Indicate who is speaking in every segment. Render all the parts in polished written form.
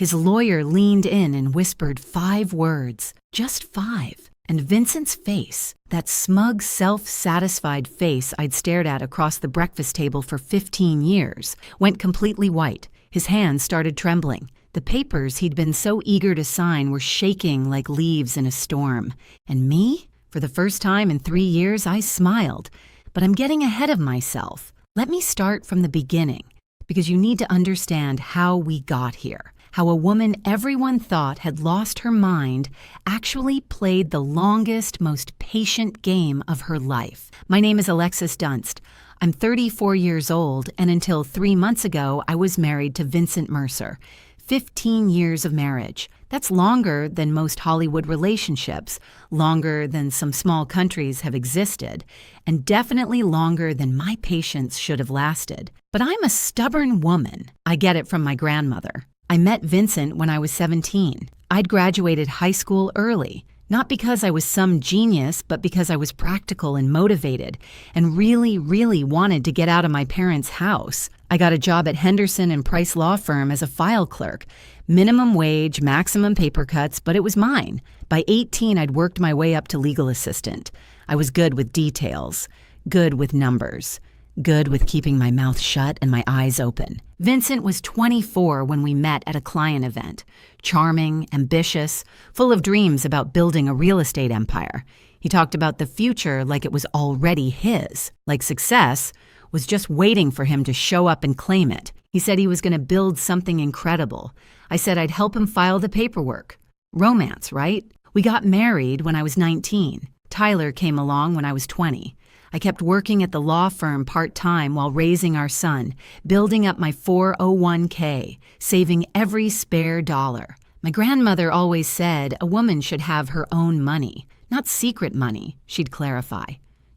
Speaker 1: His lawyer leaned in and whispered 5 words, just 5. And Vincent's face, that smug, self-satisfied face I'd stared at across the breakfast table for 15 years, went completely white. His hands started trembling. The papers he'd been so eager to sign were shaking like leaves in a storm. And me? For the first time in 3 years, I smiled. But I'm getting ahead of myself. Let me start from the beginning, because you need to understand how we got here. How a woman everyone thought had lost her mind actually played the longest, most patient game of her life. My name is Alexis Dunst. I'm 34 years old, and until 3 months ago, I was married to Vincent Mercer. 15 years of marriage. That's longer than most Hollywood relationships, longer than some small countries have existed, and definitely longer than my patience should have lasted. But I'm a stubborn woman. I get it from my grandmother. I met Vincent when I was 17. I'd graduated high school early, not because I was some genius, but because I was practical and motivated and really, really wanted to get out of my parents' house. I got a job at Henderson and Price Law Firm as a file clerk. Minimum wage, maximum paper cuts, but it was mine. By 18, I'd worked my way up to legal assistant. I was good with details, good with numbers, good with keeping my mouth shut and my eyes open. Vincent was 24 when we met at a client event. Charming, ambitious, full of dreams about building a real estate empire. He talked about the future like it was already his, like success was just waiting for him to show up and claim it. He said he was going to build something incredible. I said I'd help him file the paperwork. Romance, right? We got married when I was 19. Tyler came along when I was 20. I kept working at the law firm part-time while raising our son, building up my 401k, saving every spare dollar. My grandmother always said a woman should have her own money, not secret money, she'd clarify.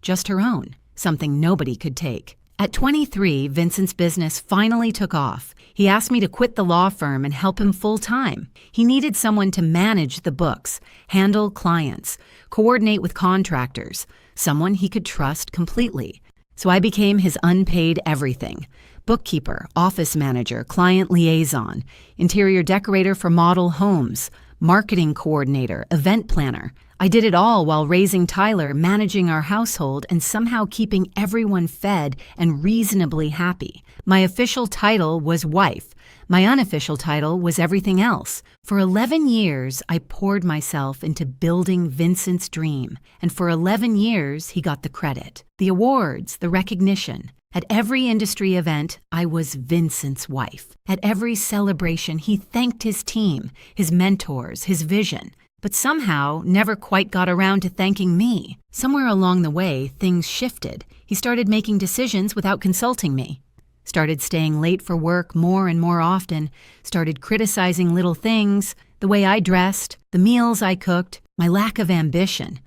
Speaker 1: Just her own, something nobody could take. At 23, Vincent's business finally took off. He asked me to quit the law firm and help him full-time. He needed someone to manage the books, handle clients, coordinate with contractors, someone he could trust completely. So I became his unpaid everything. Bookkeeper, office manager, client liaison, interior decorator for model homes, marketing coordinator, event planner. I did it all while raising Tyler, managing our household, and somehow keeping everyone fed and reasonably happy. My official title was wife. My unofficial title was everything else. For 11 years, I poured myself into building Vincent's dream. And for 11 years, he got the credit, the awards, the recognition. At every industry event, I was Vincent's wife. At every celebration, he thanked his team, his mentors, his vision. But somehow never quite got around to thanking me. Somewhere along the way, things shifted. He started making decisions without consulting me. Started staying late for work more and more often. Started criticizing little things, the way I dressed, the meals I cooked, my lack of ambition.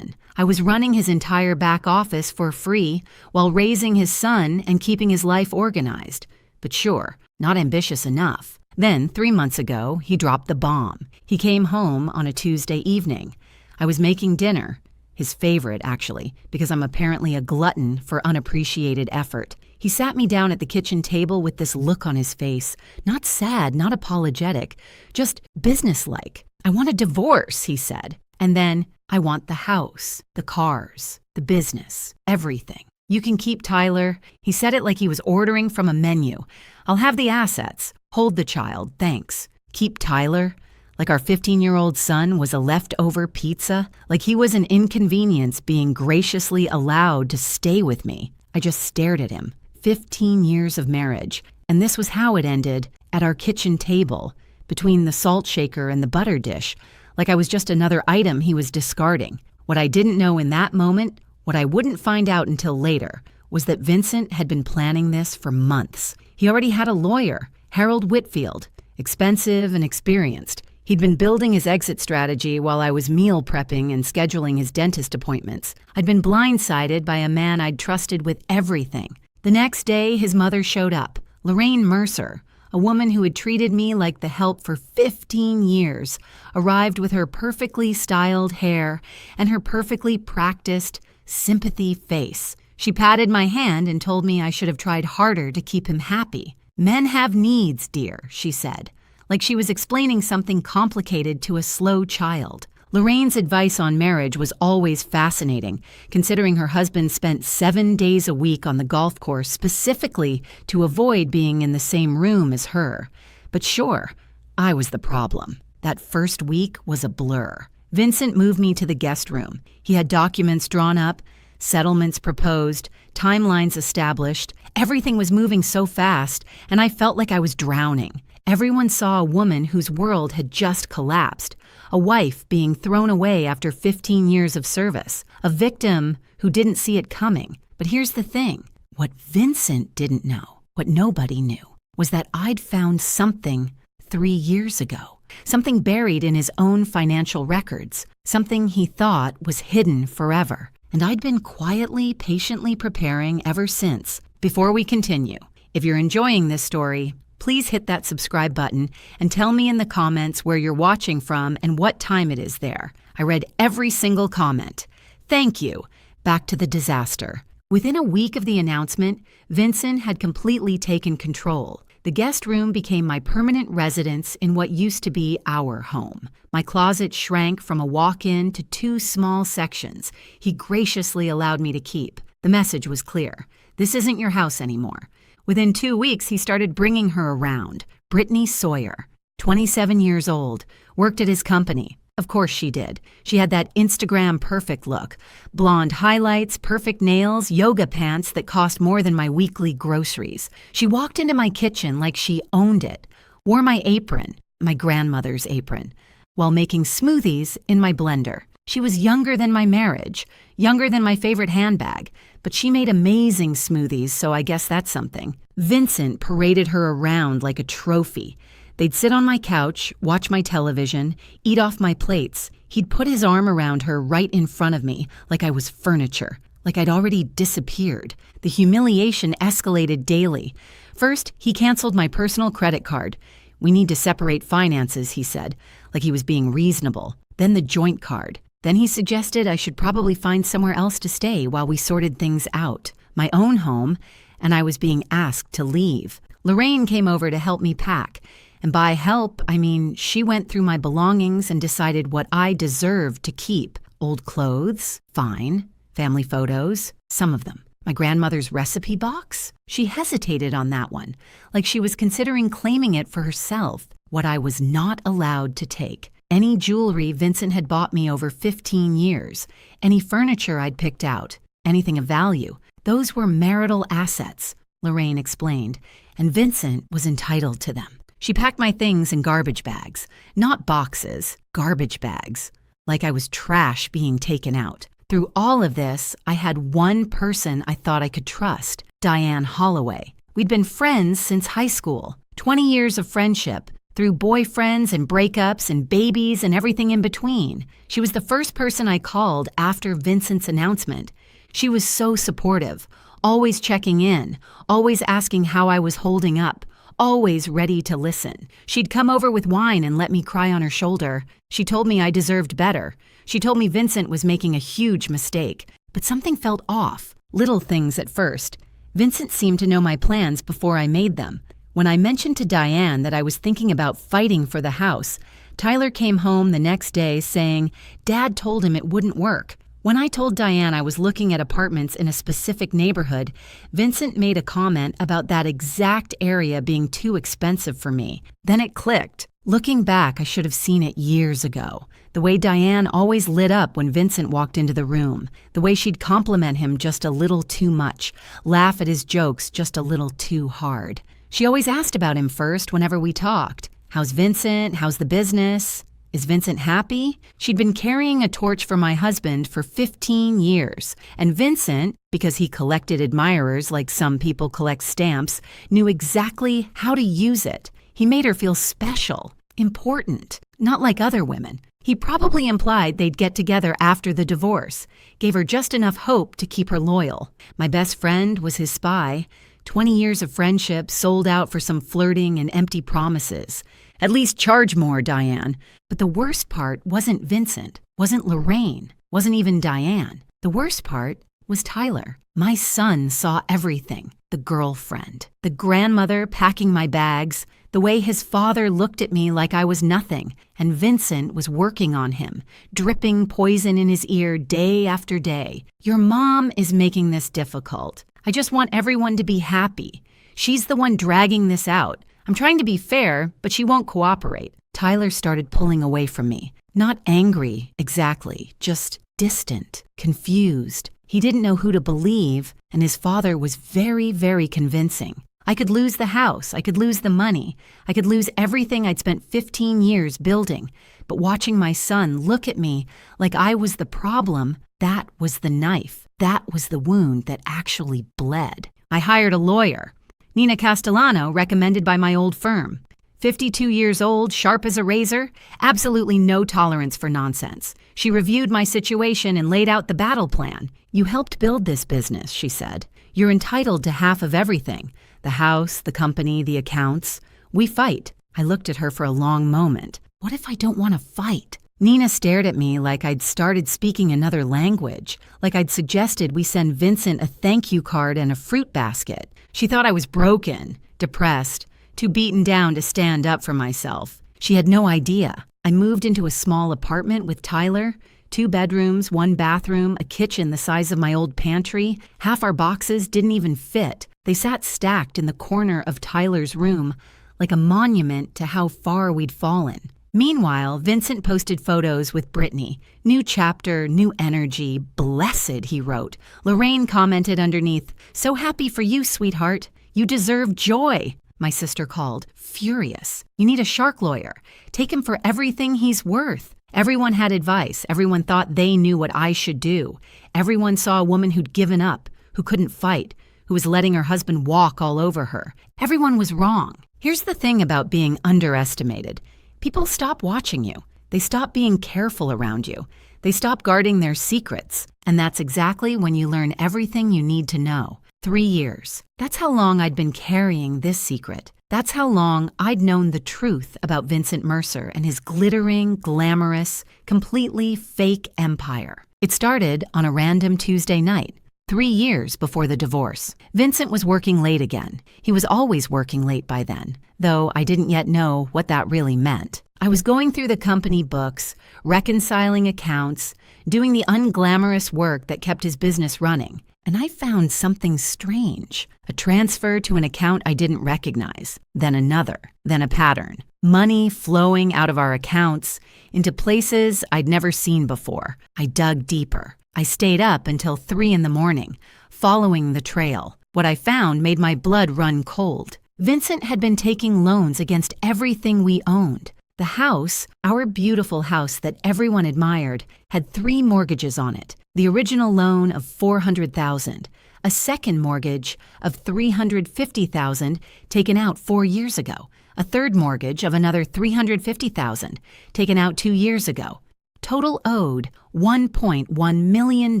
Speaker 1: I was running his entire back office for free while raising his son and keeping his life organized. But sure, not ambitious enough. Then, 3 months ago, he dropped the bomb. He came home on a Tuesday evening. I was making dinner, his favorite, actually, because I'm apparently a glutton for unappreciated effort. He sat me down at the kitchen table with this look on his face, not sad, not apologetic, just businesslike. "I want a divorce," he said. And then, "I want the house, the cars, the business, everything. You can keep Tyler." He said it like he was ordering from a menu. "I'll have the assets. Hold the child, thanks. Keep Tyler?" Like our 15-year-old son was a leftover pizza? Like he was an inconvenience being graciously allowed to stay with me? I just stared at him. 15 years of marriage. And this was how it ended, at our kitchen table, between the salt shaker and the butter dish, like I was just another item he was discarding. What I didn't know in that moment, what I wouldn't find out until later, was that Vincent had been planning this for months. He already had a lawyer, Harold Whitfield, expensive and experienced. He'd been building his exit strategy while I was meal prepping and scheduling his dentist appointments. I'd been blindsided by a man I'd trusted with everything. The next day, his mother showed up, Lorraine Mercer, a woman who had treated me like the help for 15 years, arrived with her perfectly styled hair and her perfectly practiced sympathy face. She patted my hand and told me I should have tried harder to keep him happy. "Men have needs, dear," she said. like she was explaining something complicated to a slow child. Lorraine's advice on marriage was always fascinating, considering her husband spent 7 days a week on the golf course specifically to avoid being in the same room as her. But sure, I was the problem. That first week was a blur. Vincent moved me to the guest room. He had documents drawn up, settlements proposed, timelines established. Everything was moving so fast, and I felt like I was drowning. Everyone saw a woman whose world had just collapsed, a wife being thrown away after 15 years of service, a victim who didn't see it coming. But here's the thing. What Vincent didn't know, what nobody knew, was that I'd found something 3 years ago, something buried in his own financial records, something he thought was hidden forever. And I'd been quietly, patiently preparing ever since. Before we continue, if you're enjoying this story, please hit that subscribe button and tell me in the comments where you're watching from and what time it is there. I read every single comment. Thank you. Back to the disaster. Within a week of the announcement, Vincent had completely taken control. The guest room became my permanent residence in what used to be our home. My closet shrank from a walk-in to 2 small sections he graciously allowed me to keep. The message was clear. This isn't your house anymore. Within 2 weeks, he started bringing her around. Brittany Sawyer, 27 years old, worked at his company. Of course she did. She had that Instagram perfect look. Blonde highlights, perfect nails, yoga pants that cost more than my weekly groceries. She walked into my kitchen like she owned it, wore my apron, my grandmother's apron, while making smoothies in my blender. She was younger than my marriage, younger than my favorite handbag, but she made amazing smoothies, so I guess that's something. Vincent paraded her around like a trophy. They'd sit on my couch, watch my television, eat off my plates. He'd put his arm around her right in front of me, like I was furniture, like I'd already disappeared. The humiliation escalated daily. First, he canceled my personal credit card. We need to separate finances, he said, like he was being reasonable. Then the joint card. Then he suggested I should probably find somewhere else to stay while we sorted things out. My own home, and I was being asked to leave. Lorraine came over to help me pack. And by help, I mean she went through my belongings and decided what I deserved to keep. Old clothes, fine. Family photos, some of them. My grandmother's recipe box? She hesitated on that one, like she was considering claiming it for herself. What I was not allowed to take. Any jewelry Vincent had bought me over 15 years. Any furniture I'd picked out. Anything of value. Those were marital assets, Lorraine explained, and Vincent was entitled to them. She packed my things in garbage bags, not boxes, garbage bags, like I was trash being taken out. Through all of this, I had one person I thought I could trust, Diane Holloway. We'd been friends since high school, 20 years of friendship, through boyfriends and breakups and babies and everything in between. She was the first person I called after Vincent's announcement. She was so supportive, always checking in, always asking how I was holding up, always ready to listen. She'd come over with wine and let me cry on her shoulder. She told me I deserved better. She told me Vincent was making a huge mistake. But something felt off. Little things at first. Vincent seemed to know my plans before I made them. When I mentioned to Diane that I was thinking about fighting for the house, Tyler came home the next day saying Dad told him it wouldn't work. When I told Diane I was looking at apartments in a specific neighborhood, Vincent made a comment about that exact area being too expensive for me. Then it clicked. Looking back, I should have seen it years ago. The way Diane always lit up when Vincent walked into the room. The way she'd compliment him just a little too much, laugh at his jokes just a little too hard. She always asked about him first whenever we talked. How's Vincent? How's the business? Is Vincent happy? She'd been carrying a torch for my husband for 15 years. And Vincent, because he collected admirers like some people collect stamps, knew exactly how to use it. He made her feel special, important, not like other women. He probably implied they'd get together after the divorce, gave her just enough hope to keep her loyal. My best friend was his spy. 20 years of friendship sold out for some flirting and empty promises. At least charge more, Diane. But the worst part wasn't Vincent, wasn't Lorraine, wasn't even Diane. The worst part was Tyler. My son saw everything. The girlfriend, the grandmother packing my bags, the way his father looked at me like I was nothing, and Vincent was working on him, dripping poison in his ear day after day. Your mom is making this difficult. I just want everyone to be happy. She's the one dragging this out. I'm trying to be fair, but she won't cooperate. Tyler started pulling away from me. Not angry, exactly, just distant, confused. He didn't know who to believe, and his father was very, very convincing. I could lose the house, I could lose the money, I could lose everything I'd spent 15 years building. But watching my son look at me like I was the problem, that was the knife. That was the wound that actually bled. I hired a lawyer. Nina Castellano, recommended by my old firm. 52 years old, sharp as a razor, absolutely no tolerance for nonsense. She reviewed my situation and laid out the battle plan. You helped build this business, she said. You're entitled to half of everything. The house, the company, the accounts. We fight. I looked at her for a long moment. What if I don't want to fight? Nina stared at me like I'd started speaking another language, like I'd suggested we send Vincent a thank you card and a fruit basket. She thought I was broken, depressed, too beaten down to stand up for myself. She had no idea. I moved into a small apartment with Tyler, 2 bedrooms, 1 bathroom, a kitchen the size of my old pantry. Half our boxes didn't even fit. They sat stacked in the corner of Tyler's room, like a monument to how far we'd fallen. Meanwhile, Vincent posted photos with Brittany. New chapter, new energy, blessed, he wrote. Lorraine commented underneath, so happy for you, sweetheart. You deserve joy. My sister called, furious. You need a shark lawyer. Take him for everything he's worth. Everyone had advice. Everyone thought they knew what I should do. Everyone saw a woman who'd given up, who couldn't fight, who was letting her husband walk all over her. Everyone was wrong. Here's the thing about being underestimated. People stop watching you. They stop being careful around you. They stop guarding their secrets. And that's exactly when you learn everything you need to know. 3 years. That's how long I'd been carrying this secret. That's how long I'd known the truth about Vincent Mercer and his glittering, glamorous, completely fake empire. It started on a random Tuesday night, 3 years before the divorce. Vincent was working late again. He was always working late by then, though I didn't yet know what that really meant. I was going through the company books, reconciling accounts, doing the unglamorous work that kept his business running. And I found something strange. A transfer to an account I didn't recognize, then another, then a pattern. Money flowing out of our accounts into places I'd never seen before. I dug deeper. I stayed up until 3 a.m, following the trail. What I found made my blood run cold. Vincent had been taking loans against everything we owned. The house, our beautiful house that everyone admired, had 3 mortgages on it. The original loan of $400,000, a second mortgage of $350,000 taken out 4 years ago, a third mortgage of another $350,000 taken out 2 years ago. Total owed $1.1 million.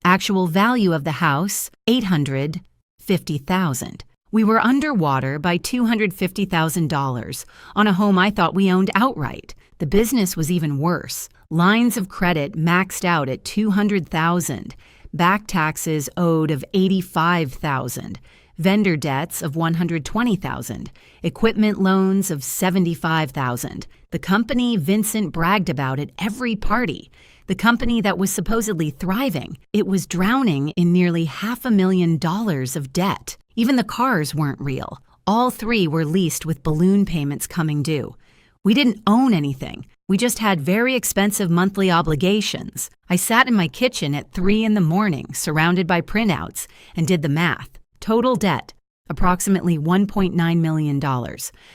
Speaker 1: Actual value of the house, $850,000. We were underwater by $250,000 on a home I thought we owned outright. The business was even worse. Lines of credit maxed out at $200,000, back taxes owed of $85,000, vendor debts of $120,000, equipment loans of $75,000. The company Vincent bragged about at every party, the company that was supposedly thriving, it was drowning in nearly $500,000 of debt. Even the cars weren't real. All 3 were leased with balloon payments coming due. We didn't own anything. We just had very expensive monthly obligations. I sat in my kitchen at 3 a.m, surrounded by printouts, and did the math. Total debt, approximately $1.9 million.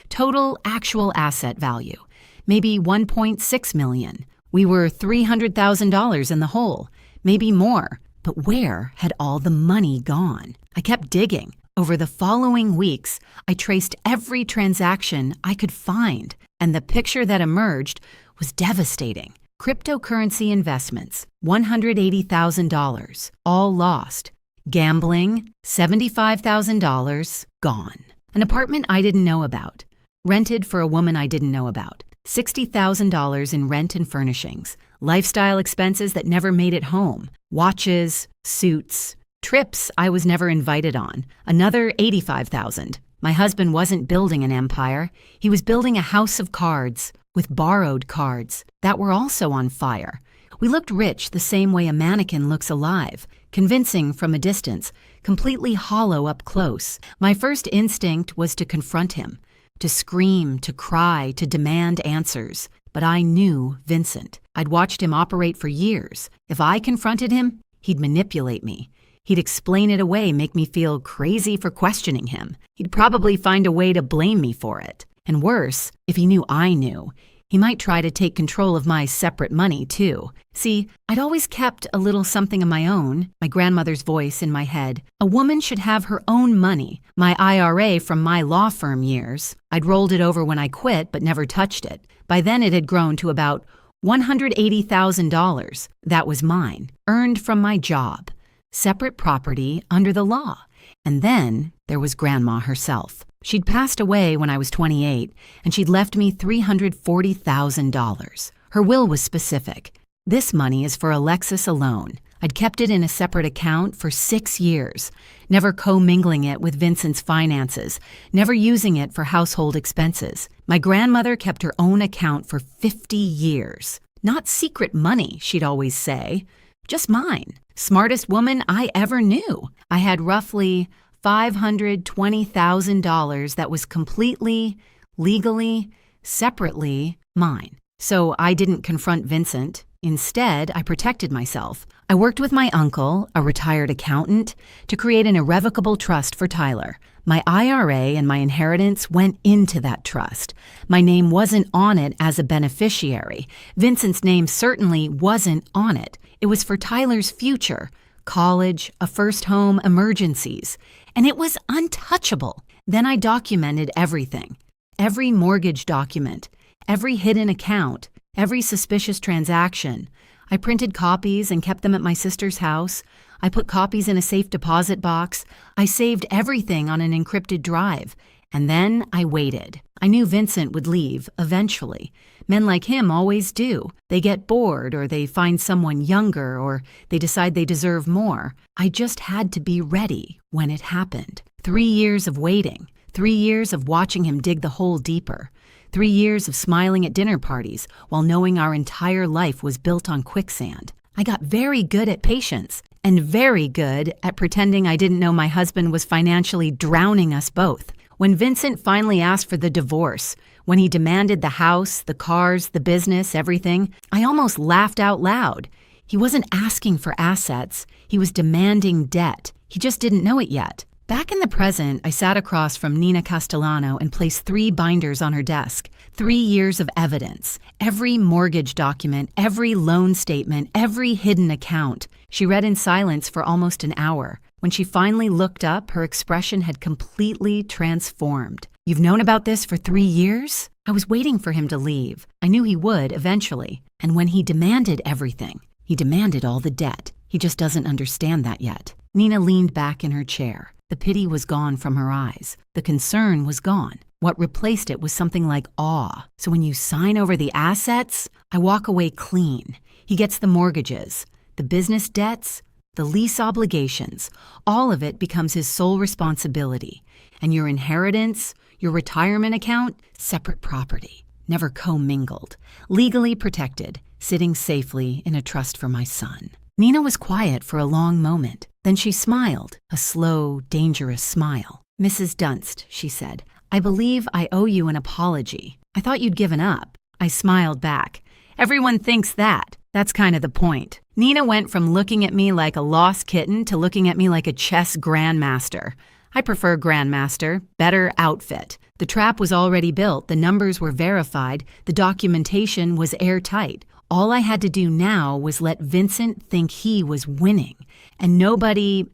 Speaker 1: Total actual asset value, maybe $1.6 million. We were $300,000 in the hole, maybe more. But where had all the money gone? I kept digging. Over the following weeks, I traced every transaction I could find, and the picture that emerged was devastating. Cryptocurrency investments, $180,000, all lost. Gambling, $75,000, gone. An apartment I didn't know about, rented for a woman I didn't know about. $60,000 in rent and furnishings, lifestyle expenses that never made it home, watches, suits, trips I was never invited on, another $85,000. My husband wasn't building an empire. He was building a house of cards with borrowed cards that were also on fire. We looked rich the same way a mannequin looks alive, convincing from a distance, completely hollow up close. My first instinct was to confront him, to scream, to cry, to demand answers. But I knew Vincent. I'd watched him operate for years. If I confronted him, he'd manipulate me. He'd explain it away, make me feel crazy for questioning him. He'd probably find a way to blame me for it. And worse, if he knew I knew, he might try to take control of my separate money, too. See, I'd always kept a little something of my own, my grandmother's voice in my head. A woman should have her own money, my IRA from my law firm years. I'd rolled it over when I quit, but never touched it. By then it had grown to about $180,000. That was mine, earned from my job. Separate property under the law. And then there was Grandma herself. She'd passed away when I was 28, and she'd left me $340,000. Her will was specific. This money is for Alexis alone. I'd kept it in a separate account for 6 years, never commingling it with Vincent's finances, never using it for household expenses. My grandmother kept her own account for 50 years. Not secret money, she'd always say, just mine. Smartest woman I ever knew. I had roughly $520,000 that was completely, legally, separately mine. So I didn't confront Vincent. Instead, I protected myself. I worked with my uncle, a retired accountant, to create an irrevocable trust for Tyler. My IRA and my inheritance went into that trust. My name wasn't on it as a beneficiary. Vincent's name certainly wasn't on it. It was for Tyler's future, college, a first home, emergencies. And it was untouchable. Then I documented everything. Every mortgage document, every hidden account, every suspicious transaction. I printed copies and kept them at my sister's house. I put copies in a safe deposit box. I saved everything on an encrypted drive. And then I waited. I knew Vincent would leave eventually. Men like him always do. They get bored, or they find someone younger, or they decide they deserve more. I just had to be ready when it happened. 3 years of waiting. 3 years of watching him dig the hole deeper. 3 years of smiling at dinner parties while knowing our entire life was built on quicksand. I got very good at patience and very good at pretending I didn't know my husband was financially drowning us both. When Vincent finally asked for the divorce, when he demanded the house, the cars, the business, everything, I almost laughed out loud. He wasn't asking for assets. He was demanding debt. He just didn't know it yet. Back in the present, I sat across from Nina Castellano and placed 3 binders on her desk. 3 years of evidence. Every mortgage document, every loan statement, every hidden account. She read in silence for almost an hour. When she finally looked up, her expression had completely transformed. "You've known about this for 3 years?" I was waiting for him to leave. I knew he would eventually. And when he demanded everything, he demanded all the debt. He just doesn't understand that yet. Nina leaned back in her chair. The pity was gone from her eyes. The concern was gone. What replaced it was something like awe. "So when you sign over the assets, I walk away clean. He gets the mortgages, the business debts, the lease obligations. All of it becomes his sole responsibility. And your inheritance, your retirement account, separate property, never commingled, legally protected, sitting safely in a trust for my son." Nina was quiet for a long moment. Then she smiled, a slow, dangerous smile. "Mrs. Dunst," she said, "I believe I owe you an apology. I thought you'd given up." I smiled back. "Everyone thinks that. That's kind of the point." Nina went from looking at me like a lost kitten to looking at me like a chess grandmaster. I prefer grandmaster, better outfit. The trap was already built, the numbers were verified, the documentation was airtight. All I had to do now was let Vincent think he was winning. And nobody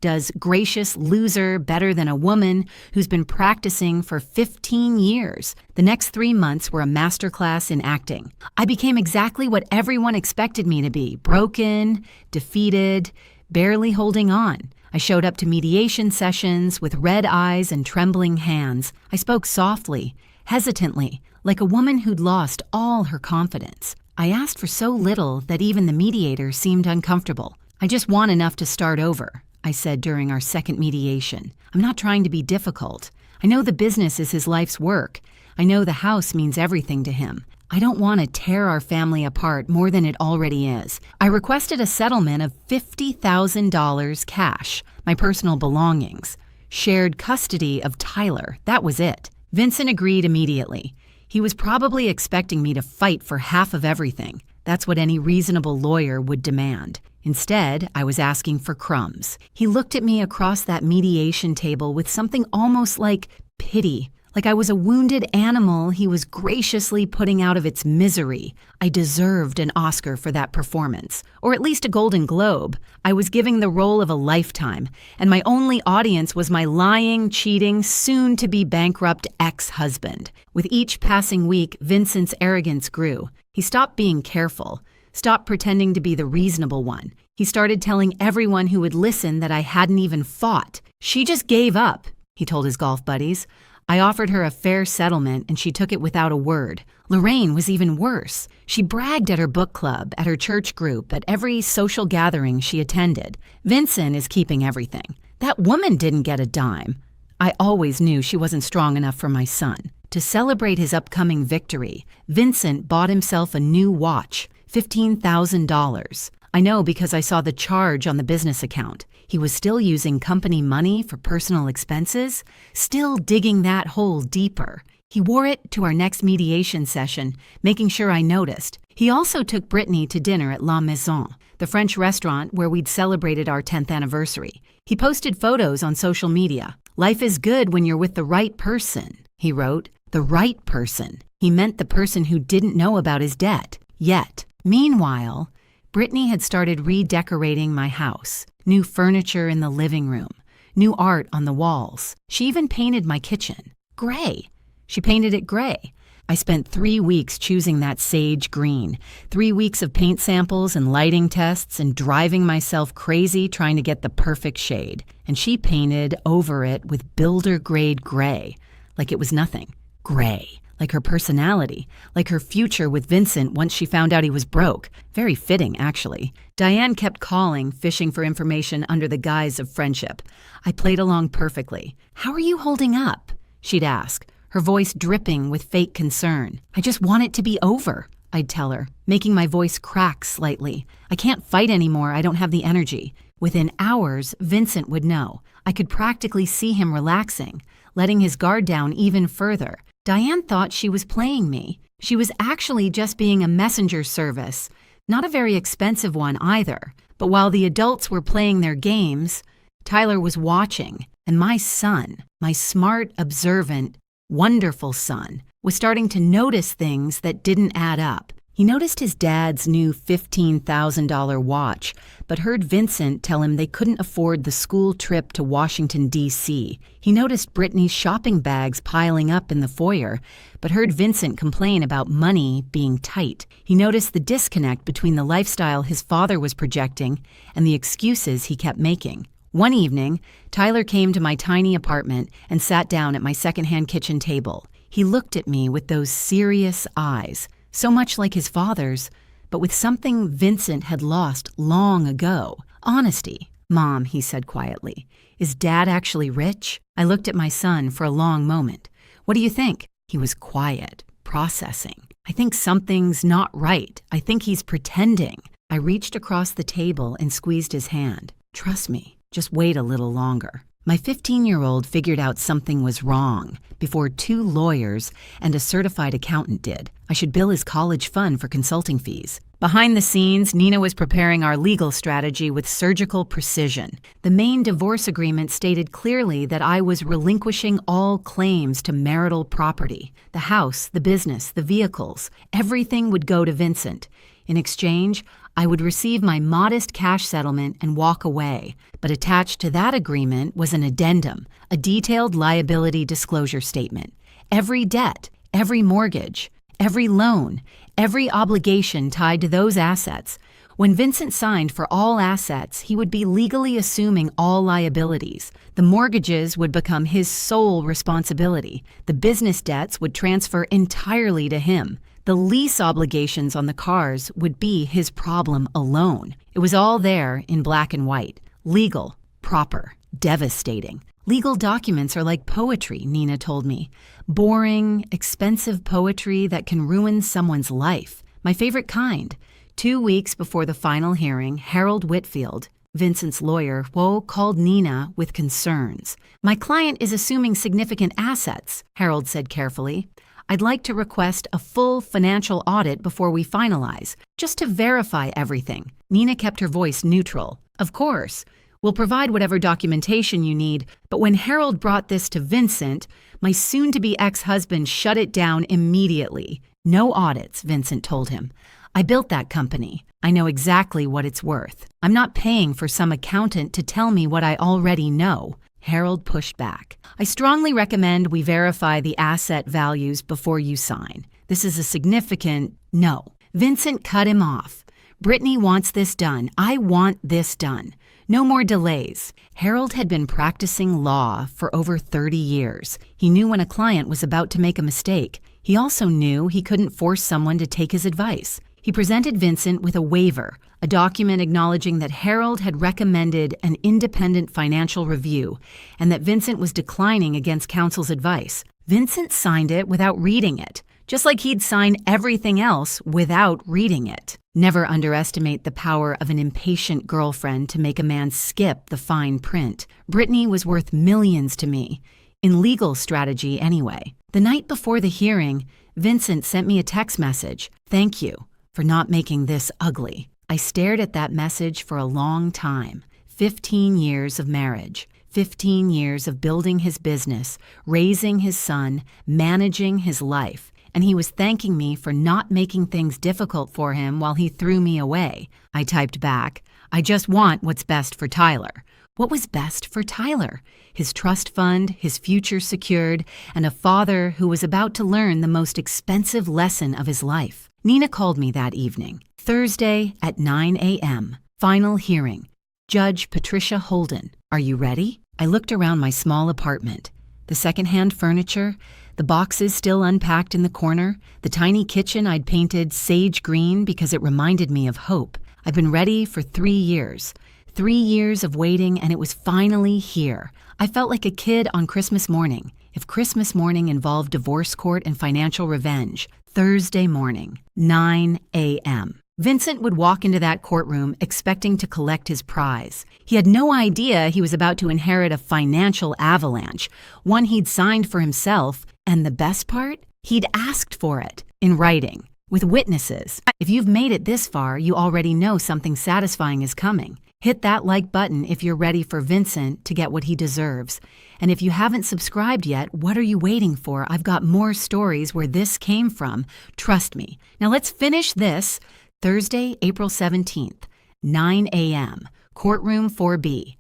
Speaker 1: does gracious loser better than a woman who's been practicing for 15 years. The next 3 months were a masterclass in acting. I became exactly what everyone expected me to be: broken, defeated, barely holding on. I showed up to mediation sessions with red eyes and trembling hands. I spoke softly, hesitantly, like a woman who'd lost all her confidence. I asked for so little that even the mediator seemed uncomfortable. "I just want enough to start over," I said during our second mediation. "I'm not trying to be difficult. I know the business is his life's work. I know the house means everything to him. I don't want to tear our family apart more than it already is." I requested a settlement of $50,000 cash, my personal belongings, shared custody of Tyler. That was it. Vincent agreed immediately. He was probably expecting me to fight for half of everything. That's what any reasonable lawyer would demand. Instead, I was asking for crumbs. He looked at me across that mediation table with something almost like pity. Like I was a wounded animal he was graciously putting out of its misery. I deserved an Oscar for that performance, or at least a Golden Globe. I was giving the role of a lifetime, and my only audience was my lying, cheating, soon-to-be bankrupt ex-husband. With each passing week, Vincent's arrogance grew. He stopped being careful, stopped pretending to be the reasonable one. He started telling everyone who would listen that I hadn't even fought. "She just gave up," he told his golf buddies. I offered her a fair settlement, and she took it without a word. Lorraine was even worse. She bragged at her book club, at her church group, at every social gathering she attended. "Vincent is keeping everything. That woman didn't get a dime." I always knew she wasn't strong enough for my son. To celebrate his upcoming victory, Vincent bought himself a new watch, $15,000. I know because I saw the charge on the business account. He was still using company money for personal expenses, still digging that hole deeper. He wore it to our next mediation session, making sure I noticed. He also took Brittany to dinner at La Maison, the French restaurant where we'd celebrated our 10th anniversary. He posted photos on social media. "Life is good when you're with the right person," he wrote. The right person. He meant the person who didn't know about his debt yet. Meanwhile, Brittany had started redecorating my house. New furniture in the living room, new art on the walls. She even painted my kitchen. Gray. She painted it gray. I spent 3 weeks choosing that sage green, 3 weeks of paint samples and lighting tests and driving myself crazy trying to get the perfect shade. And she painted over it with builder-grade gray, like it was nothing. Gray. Like her personality, like her future with Vincent once she found out he was broke. Very fitting, actually. Diane kept calling, fishing for information under the guise of friendship. I played along perfectly. "How are you holding up?" she'd ask, her voice dripping with fake concern. "I just want it to be over," I'd tell her, making my voice crack slightly. "I can't fight anymore, I don't have the energy." Within hours, Vincent would know. I could practically see him relaxing, letting his guard down even further. Diane thought she was playing me. She was actually just being a messenger service, not a very expensive one either. But while the adults were playing their games, Tyler was watching, and my son, my smart, observant, wonderful son, was starting to notice things that didn't add up. He noticed his dad's new $15,000 watch, but heard Vincent tell him they couldn't afford the school trip to Washington, D.C. He noticed Brittany's shopping bags piling up in the foyer, but heard Vincent complain about money being tight. He noticed the disconnect between the lifestyle his father was projecting and the excuses he kept making. One evening, Tyler came to my tiny apartment and sat down at my secondhand kitchen table. He looked at me with those serious eyes, so much like his father's, but with something Vincent had lost long ago. "Honesty." "Mom," he said quietly, "is Dad actually rich?" I looked at my son for a long moment. "What do you think?" He was quiet, processing. "I think something's not right. I think he's pretending." I reached across the table and squeezed his hand. "Trust me, just wait a little longer." My 15-year-old figured out something was wrong before 2 lawyers and a certified accountant did. I should bill his college fund for consulting fees. Behind the scenes, Nina was preparing our legal strategy with surgical precision. The main divorce agreement stated clearly that I was relinquishing all claims to marital property. The house, the business, the vehicles, everything would go to Vincent. In exchange, I would receive my modest cash settlement and walk away. But attached to that agreement was an addendum, a detailed liability disclosure statement. Every debt, every mortgage, every loan, every obligation tied to those assets. When Vincent signed for all assets, he would be legally assuming all liabilities. The mortgages would become his sole responsibility. The business debts would transfer entirely to him. The lease obligations on the cars would be his problem alone. It was all there in black and white. Legal, proper, devastating. Legal documents are like poetry, Nina told me. Boring, expensive poetry that can ruin someone's life. My favorite kind. 2 weeks before the final hearing, Harold Whitfield, Vincent's lawyer, called Nina with concerns. My client is assuming significant assets, Harold said carefully. I'd like to request a full financial audit before we finalize, just to verify everything. Nina kept her voice neutral. Of course. We'll provide whatever documentation you need, but when Harold brought this to Vincent, my soon-to-be ex-husband shut it down immediately. No audits, Vincent told him. I built that company. I know exactly what it's worth. I'm not paying for some accountant to tell me what I already know. Harold pushed back. I strongly recommend we verify the asset values before you sign. This is a significant no. Vincent cut him off. Brittany wants this done. I want this done. No more delays. Harold had been practicing law for over 30 years. He knew when a client was about to make a mistake. He also knew he couldn't force someone to take his advice. He presented Vincent with a waiver, a document acknowledging that Harold had recommended an independent financial review and that Vincent was declining against counsel's advice. Vincent signed it without reading it, just like he'd sign everything else without reading it. Never underestimate the power of an impatient girlfriend to make a man skip the fine print. Brittany was worth millions to me, in legal strategy anyway. The night before the hearing, Vincent sent me a text message. Thank you for not making this ugly. I stared at that message for a long time. 15 years of marriage. 15 years of building his business, raising his son, managing his life. And he was thanking me for not making things difficult for him while he threw me away. I typed back, I just want what's best for Tyler. What was best for Tyler? His trust fund, his future secured, and a father who was about to learn the most expensive lesson of his life. Nina called me that evening. Thursday at 9 a.m. Final hearing. Judge Patricia Holden. Are you ready? I looked around my small apartment. The secondhand furniture, the boxes still unpacked in the corner, the tiny kitchen I'd painted sage green because it reminded me of hope. I'd been ready for 3 years. 3 years of waiting, and it was finally here. I felt like a kid on Christmas morning. If Christmas morning involved divorce court and financial revenge, Thursday morning, 9 a.m. Vincent would walk into that courtroom expecting to collect his prize. He had no idea he was about to inherit a financial avalanche, one he'd signed for himself, and the best part? He'd asked for it, in writing, with witnesses. If you've made it this far, you already know something satisfying is coming. Hit that like button if you're ready for Vincent to get what he deserves. And if you haven't subscribed yet, what are you waiting for? I've got more stories where this came from. Trust me. Now let's finish this. Thursday, April 17th, 9 a.m., courtroom 4B.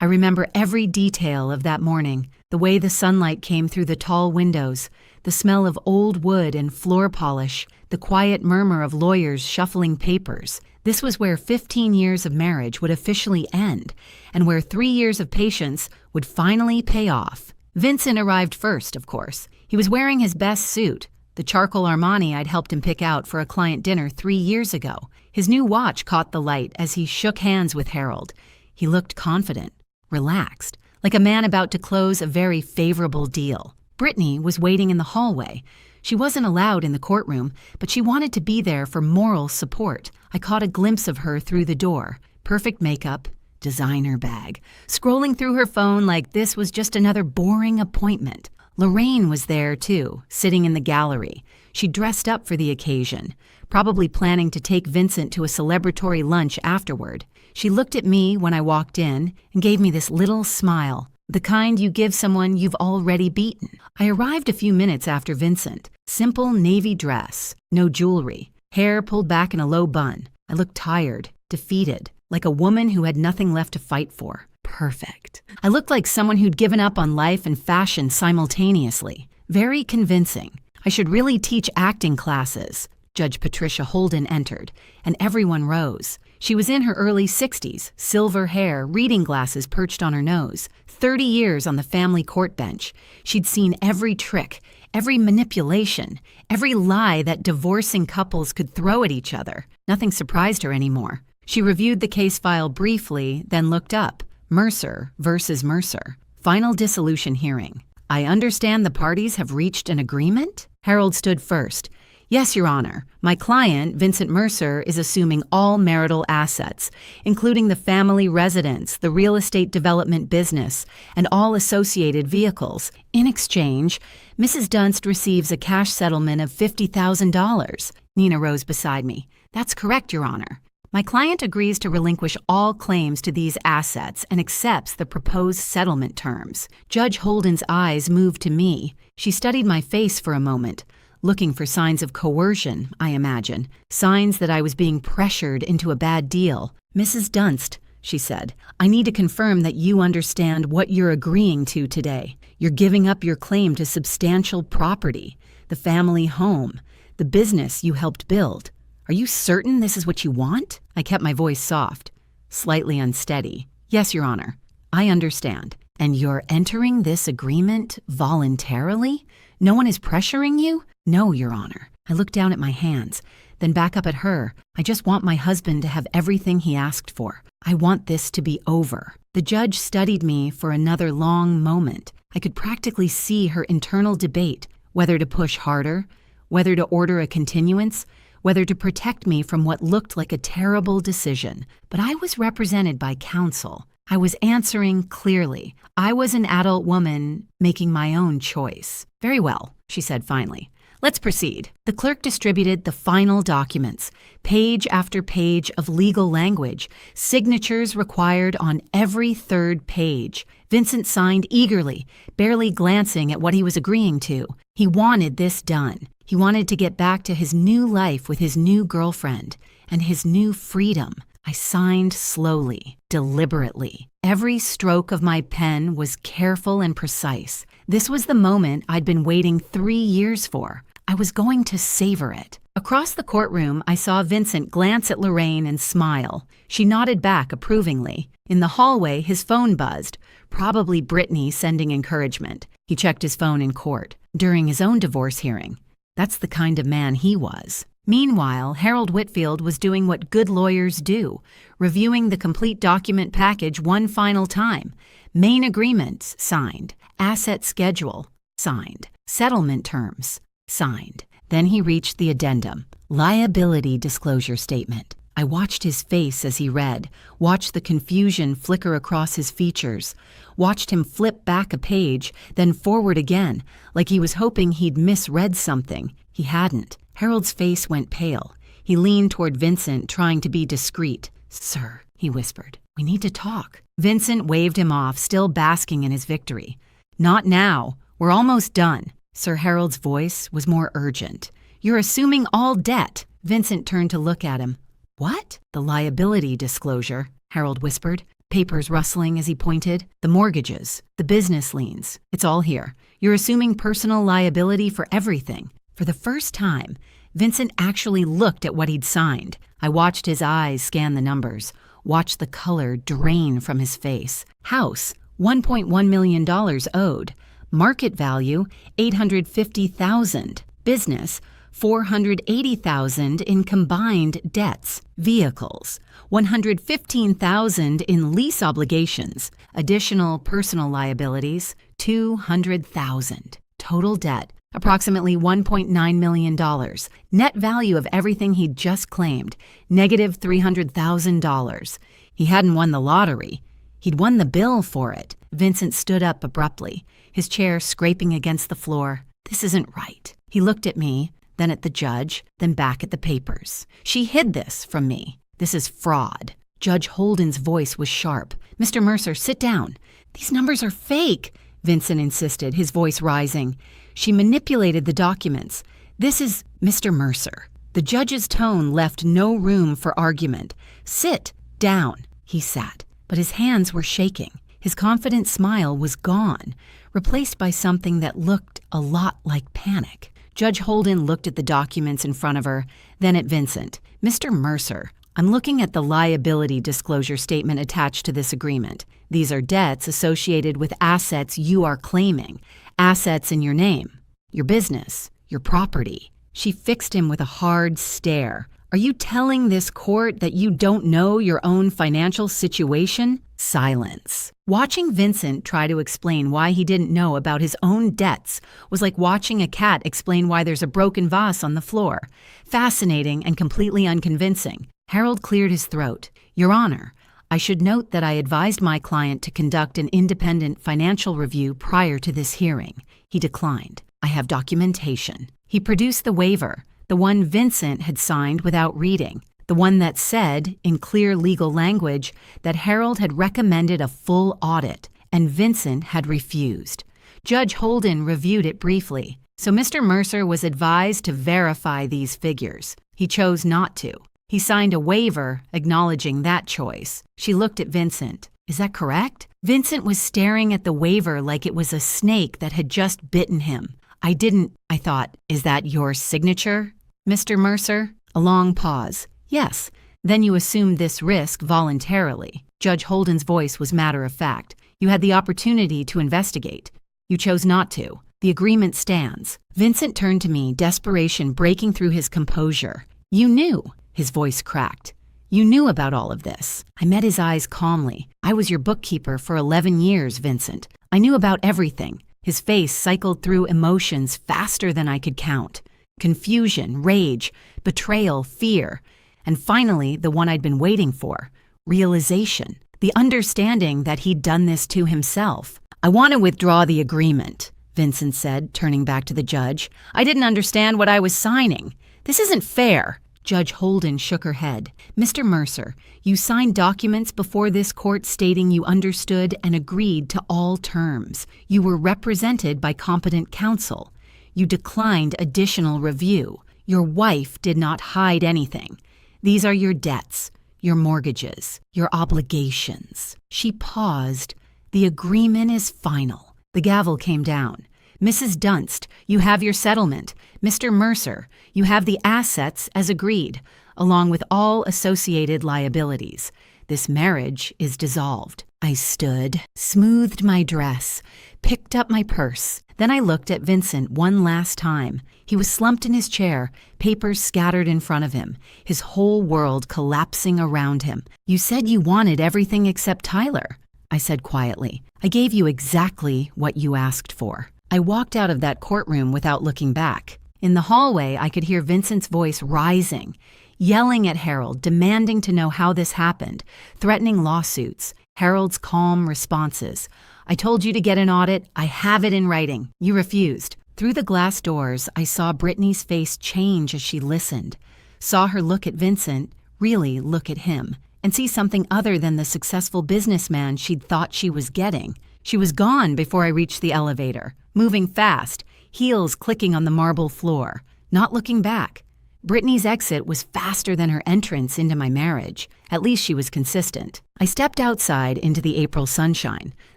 Speaker 1: I remember every detail of that morning, the way the sunlight came through the tall windows, the smell of old wood and floor polish, the quiet murmur of lawyers shuffling papers. This was where 15 years of marriage would officially end, and where 3 years of patience would finally pay off. Vincent arrived first, of course. He was wearing his best suit, the charcoal Armani I'd helped him pick out for a client dinner 3 years ago. His new watch caught the light as he shook hands with Harold. He looked confident, relaxed, like a man about to close a very favorable deal. Brittany was waiting in the hallway. She wasn't allowed in the courtroom, but she wanted to be there for moral support. I caught a glimpse of her through the door. Perfect makeup, designer bag, scrolling through her phone like this was just another boring appointment. Lorraine was there, too, sitting in the gallery. She dressed up for the occasion, probably planning to take Vincent to a celebratory lunch afterward. She looked at me when I walked in and gave me this little smile, the kind you give someone you've already beaten. I arrived a few minutes after Vincent. Simple navy dress, no jewelry, hair pulled back in a low bun. I looked tired, defeated, like a woman who had nothing left to fight for. Perfect. I looked like someone who'd given up on life and fashion simultaneously. Very convincing. I should really teach acting classes. Judge Patricia Holden entered, and everyone rose. She was in her early 60s, silver hair, reading glasses perched on her nose. 30 years on the family court bench. She'd seen every trick, every manipulation, every lie that divorcing couples could throw at each other. Nothing surprised her anymore. She reviewed the case file briefly, then looked up. Mercer versus Mercer. Final dissolution hearing. I understand the parties have reached an agreement? Harold stood first. Yes, Your Honor. My client, Vincent Mercer, is assuming all marital assets, including the family residence, the real estate development business, and all associated vehicles. In exchange, Mrs. Dunst receives a cash settlement of $50,000. Nina rose beside me. That's correct, Your Honor. My client agrees to relinquish all claims to these assets and accepts the proposed settlement terms. Judge Holden's eyes moved to me. She studied my face for a moment, looking for signs of coercion, I imagine, signs that I was being pressured into a bad deal. Mrs. Dunst, she said, I need to confirm that you understand what you're agreeing to today. You're giving up your claim to substantial property, the family home, the business you helped build. Are you certain this is what you want? I kept my voice soft, slightly unsteady. Yes, Your Honor. I understand. And you're entering this agreement voluntarily? No one is pressuring you? No, Your Honor. I looked down at my hands, then back up at her. I just want my husband to have everything he asked for. I want this to be over. The judge studied me for another long moment. I could practically see her internal debate, whether to push harder, whether to order a continuance, whether to protect me from what looked like a terrible decision. But I was represented by counsel. I was answering clearly. I was an adult woman making my own choice. Very well, she said finally. Let's proceed. The clerk distributed the final documents, page after page of legal language, signatures required on every third page. Vincent signed eagerly, barely glancing at what he was agreeing to. He wanted this done. He wanted to get back to his new life with his new girlfriend and his new freedom. I signed slowly, deliberately. Every stroke of my pen was careful and precise. This was the moment I'd been waiting 3 years for. I was going to savor it. Across the courtroom, I saw Vincent glance at Lorraine and smile. She nodded back approvingly. In the hallway, his phone buzzed, probably Brittany sending encouragement. He checked his phone in court, during his own divorce hearing. That's the kind of man he was. Meanwhile, Harold Whitfield was doing what good lawyers do, reviewing the complete document package one final time. Main agreements, signed. Asset schedule, signed. Settlement terms, signed. Then he reached the addendum. Liability disclosure statement. I watched his face as he read, watched the confusion flicker across his features, watched him flip back a page, then forward again, like he was hoping he'd misread something. He hadn't. Harold's face went pale. He leaned toward Vincent, trying to be discreet. Sir, he whispered, we need to talk. Vincent waved him off, still basking in his victory. Not now. We're almost done. Sir Harold's voice was more urgent. You're assuming all debt. Vincent turned to look at him. What? The liability disclosure, Harold whispered, papers rustling as he pointed. The mortgages, the business liens. It's all here. You're assuming personal liability for everything. For the first time, Vincent actually looked at what he'd signed. I watched his eyes scan the numbers, watched the color drain from his face. House, $1.1 million owed. Market value, $850,000. Business, $480,000 in combined debts. Vehicles, $115,000 in lease obligations. Additional personal liabilities, $200,000. Total debt, approximately $1.9 million. Net value of everything he'd just claimed, negative $300,000. He hadn't won the lottery. He'd won the bill for it. Vincent stood up abruptly, his chair scraping against the floor. This isn't right. He looked at me, then at the judge, then back at the papers. She hid this from me. This is fraud. Judge Holden's voice was sharp. Mr. Mercer, sit down. These numbers are fake, Vincent insisted, his voice rising. She manipulated the documents. This is Mr. Mercer. The judge's tone left no room for argument. Sit down. He sat, but his hands were shaking. His confident smile was gone, replaced by something that looked a lot like panic. Judge Holden looked at the documents in front of her, then at Vincent. Mr. Mercer, I'm looking at the liability disclosure statement attached to this agreement. These are debts associated with assets you are claiming, assets in your name. your business, your property. She fixed him with a hard stare. Are you telling this court that you don't know your own financial situation? Silence. Watching Vincent try to explain why he didn't know about his own debts was like watching a cat explain why there's a broken vase on the floor. Fascinating and completely unconvincing. Harold cleared his throat. Your Honor, I should note that I advised my client to conduct an independent financial review prior to this hearing. He declined. I have documentation. He produced the waiver, the one Vincent had signed without reading, the one that said, in clear legal language, that Harold had recommended a full audit, and Vincent had refused. Judge Holden reviewed it briefly, so Mr. Mercer was advised to verify these figures. He chose not to. He signed a waiver acknowledging that choice. She looked at Vincent. Is that correct? Vincent was staring at the waiver like it was a snake that had just bitten him. I thought, is that your signature, Mr. Mercer? A long pause. Yes. Then you assumed this risk voluntarily. Judge Holden's voice was matter of fact. You had the opportunity to investigate. You chose not to. The agreement stands. Vincent turned to me, desperation breaking through his composure. You knew. His voice cracked. You knew about all of this. I met his eyes calmly. I was your bookkeeper for 11 years, Vincent. I knew about everything. His face cycled through emotions faster than I could count. Confusion, rage, betrayal, fear, and finally, the one I'd been waiting for, realization, the understanding that he'd done this to himself. I want to withdraw the agreement, Vincent said, turning back to the judge. I didn't understand what I was signing. This isn't fair. Judge Holden shook her head. Mr. Mercer, you signed documents before this court stating you understood and agreed to all terms. You were represented by competent counsel. You declined additional review. Your wife did not hide anything. These are your debts, your mortgages, your obligations. She paused. The agreement is final. The gavel came down. Mrs. Dunst, you have your settlement. Mr. Mercer, you have the assets as agreed, along with all associated liabilities. This marriage is dissolved. I stood, smoothed my dress, picked up my purse. Then I looked at Vincent one last time. He was slumped in his chair, papers scattered in front of him, his whole world collapsing around him. You said you wanted everything except Tyler, I said quietly. I gave you exactly what you asked for. I walked out of that courtroom without looking back. In the hallway, I could hear Vincent's voice rising, yelling at Harold, demanding to know how this happened, threatening lawsuits. Harold's calm responses. I told you to get an audit. I have it in writing. You refused. Through the glass doors, I saw Brittany's face change as she listened, saw her look at Vincent, really look at him, and see something other than the successful businessman she'd thought she was getting. She was gone before I reached the elevator, moving fast, heels clicking on the marble floor, not looking back. Brittany's exit was faster than her entrance into my marriage. At least she was consistent. I stepped outside into the April sunshine.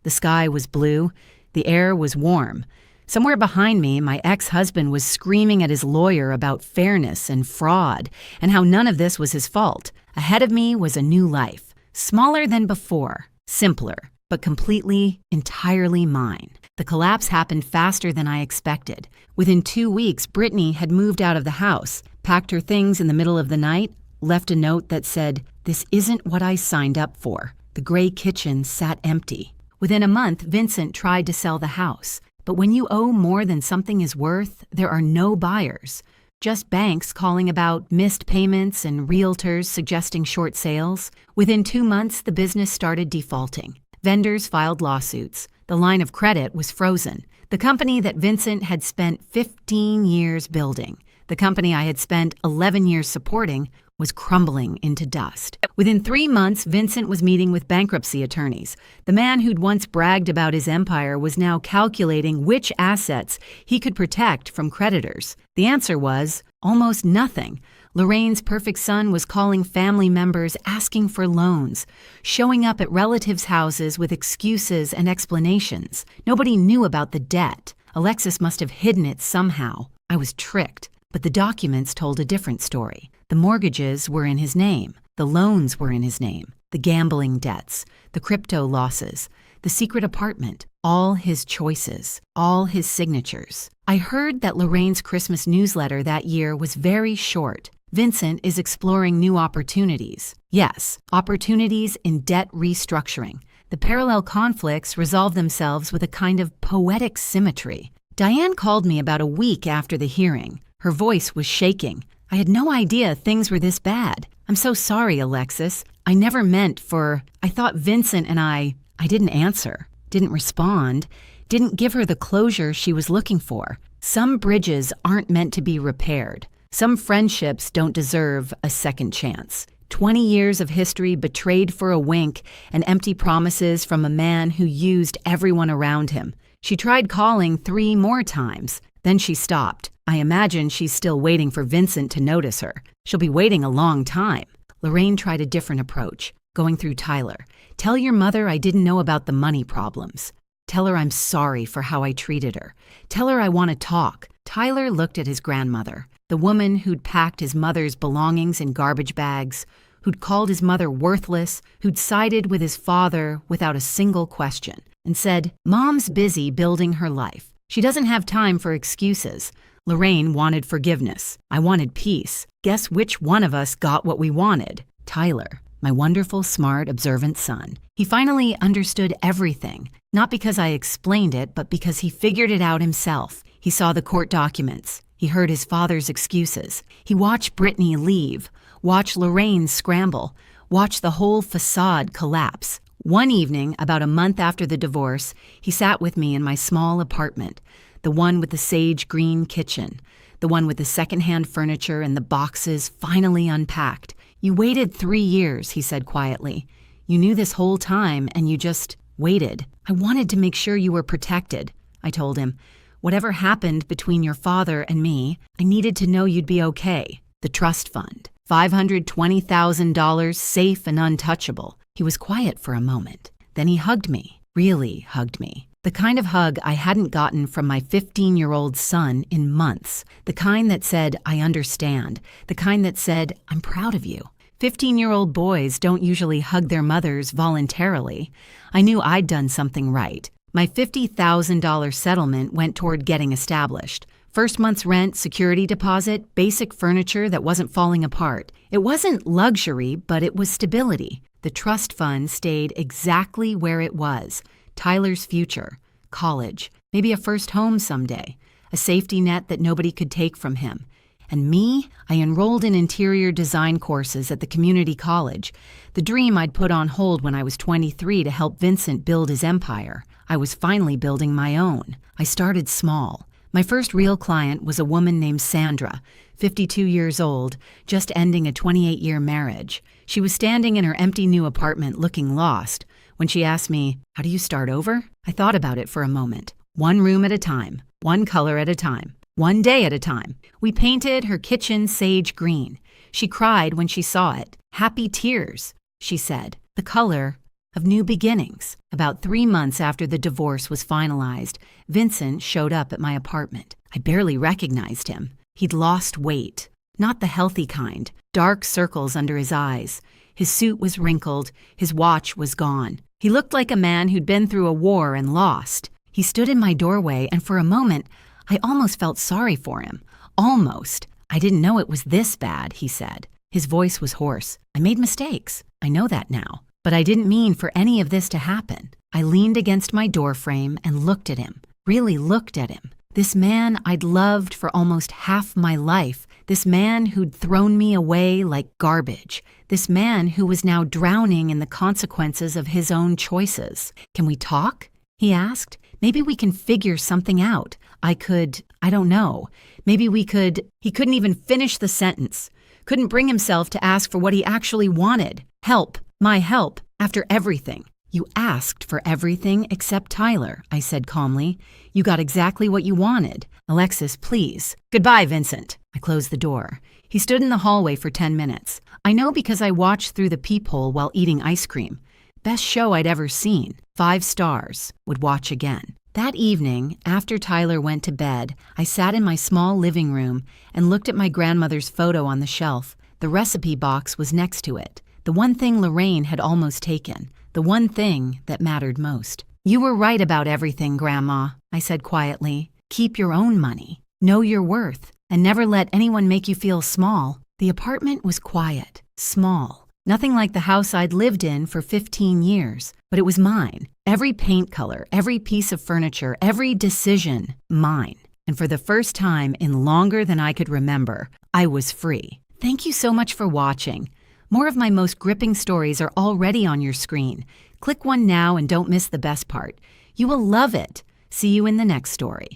Speaker 1: The sky was blue. The air was warm. Somewhere behind me, my ex-husband was screaming at his lawyer about fairness and fraud and how none of this was his fault. Ahead of me was a new life, smaller than before, simpler, but completely, entirely mine. The collapse happened faster than I expected. Within 2 weeks, Brittany had moved out of the house, packed her things in the middle of the night, left a note that said, "This isn't what I signed up for." The gray kitchen sat empty. Within a month, Vincent tried to sell the house. But when you owe more than something is worth, there are no buyers. Just banks calling about missed payments and realtors suggesting short sales. Within 2 months, the business started defaulting. Vendors filed lawsuits. The line of credit was frozen. The company that Vincent had spent 15 years building, the company I had spent 11 years supporting, was crumbling into dust. Within 3 months, Vincent was meeting with bankruptcy attorneys. The man who'd once bragged about his empire was now calculating which assets he could protect from creditors. The answer was almost nothing. Lorraine's perfect son was calling family members asking for loans, showing up at relatives' houses with excuses and explanations. Nobody knew about the debt. Alexis must have hidden it somehow. I was tricked. But the documents told a different story. The mortgages were in his name. The loans were in his name. the gambling debts, the crypto losses, the secret apartment, all his choices, all his signatures. I heard that Lorraine's Christmas newsletter that year was very short. Vincent is exploring new opportunities. Yes, opportunities in debt restructuring. The parallel conflicts resolve themselves with a kind of poetic symmetry. Diane called me about a week after the hearing. Her voice was shaking. I had no idea things were this bad. I'm so sorry, Alexis. I never meant for... I thought Vincent and I didn't answer, didn't respond, didn't give her the closure she was looking for. Some bridges aren't meant to be repaired. Some friendships don't deserve a second chance. 20 years of history betrayed for a wink and empty promises from a man who used everyone around him. She tried calling 3 more times. Then she stopped. I imagine she's still waiting for Vincent to notice her. She'll be waiting a long time. Lorraine tried a different approach, going through Tyler. Tell your mother I didn't know about the money problems. Tell her I'm sorry for how I treated her. Tell her I want to talk. Tyler looked at his grandmother, the woman who'd packed his mother's belongings in garbage bags, who'd called his mother worthless, who'd sided with his father without a single question, and said, Mom's busy building her life. She doesn't have time for excuses. Lorraine wanted forgiveness. I wanted peace. Guess which one of us got what we wanted? Tyler, my wonderful, smart, observant son. He finally understood everything, not because I explained it, but because he figured it out himself. He saw the court documents. He heard his father's excuses. He watched Brittany leave, watched Lorraine scramble, watched the whole facade collapse. One evening, about a month after the divorce, he sat with me in my small apartment, the one with the sage green kitchen, the one with the secondhand furniture and the boxes finally unpacked. You waited 3 years, he said quietly. You knew this whole time and you just waited. I wanted to make sure you were protected, I told him. Whatever happened between your father and me, I needed to know you'd be okay. The trust fund, $520,000 safe and untouchable. He was quiet for a moment. Then he hugged me, really hugged me. The kind of hug I hadn't gotten from my 15-year-old son in months. The kind that said, I understand. The kind that said, I'm proud of you. 15-year-old boys don't usually hug their mothers voluntarily. I knew I'd done something right. My $50,000 settlement went toward getting established. First month's rent, security deposit, basic furniture that wasn't falling apart. It wasn't luxury, but it was stability. The trust fund stayed exactly where it was. Tyler's future, college, maybe a first home someday, a safety net that nobody could take from him. And me, I enrolled in interior design courses at the community college, the dream I'd put on hold when I was 23 to help Vincent build his empire. I was finally building my own. I started small. My first real client was a woman named Sandra, 52 years old, just ending a 28-year marriage. She was standing in her empty new apartment looking lost. When she asked me, how do you start over? I thought about it for a moment. One room at a time, one color at a time, one day at a time. We painted her kitchen sage green. She cried when she saw it. Happy tears, she said. The color of new beginnings. About 3 months after the divorce was finalized, Vincent showed up at my apartment. I barely recognized him. He'd lost weight. Not the healthy kind. Dark circles under his eyes. His suit was wrinkled. His watch was gone. He looked like a man who'd been through a war and lost. He stood in my doorway, and for a moment, I almost felt sorry for him. Almost. I didn't know it was this bad, he said. His voice was hoarse. I made mistakes. I know that now. But I didn't mean for any of this to happen. I leaned against my doorframe and looked at him. Really looked at him. This man I'd loved for almost half my life. This man who'd thrown me away like garbage. This man who was now drowning in the consequences of his own choices. Can we talk? He asked. Maybe we can figure something out. I don't know. Maybe we could. He couldn't even finish the sentence. Couldn't bring himself to ask for what he actually wanted. Help. My help. After everything. You asked for everything except Tyler, I said calmly. You got exactly what you wanted. Alexis, please. Goodbye, Vincent. I closed the door. He stood in the hallway for 10 minutes. I know because I watched through the peephole while eating ice cream. Best show I'd ever seen. 5 stars. Would watch again. That evening, after Tyler went to bed, I sat in my small living room and looked at my grandmother's photo on the shelf. The recipe box was next to it. The one thing Lorraine had almost taken. The one thing that mattered most. "You were right about everything, Grandma," I said quietly. "Keep your own money. Know your worth. And never let anyone make you feel small." The apartment was quiet, small. Nothing like the house I'd lived in for 15 years, but it was mine. Every paint color, every piece of furniture, every decision, mine. And for the first time in longer than I could remember, I was free. Thank you so much for watching. More of my most gripping stories are already on your screen. Click one now and don't miss the best part. You will love it. See you in the next story.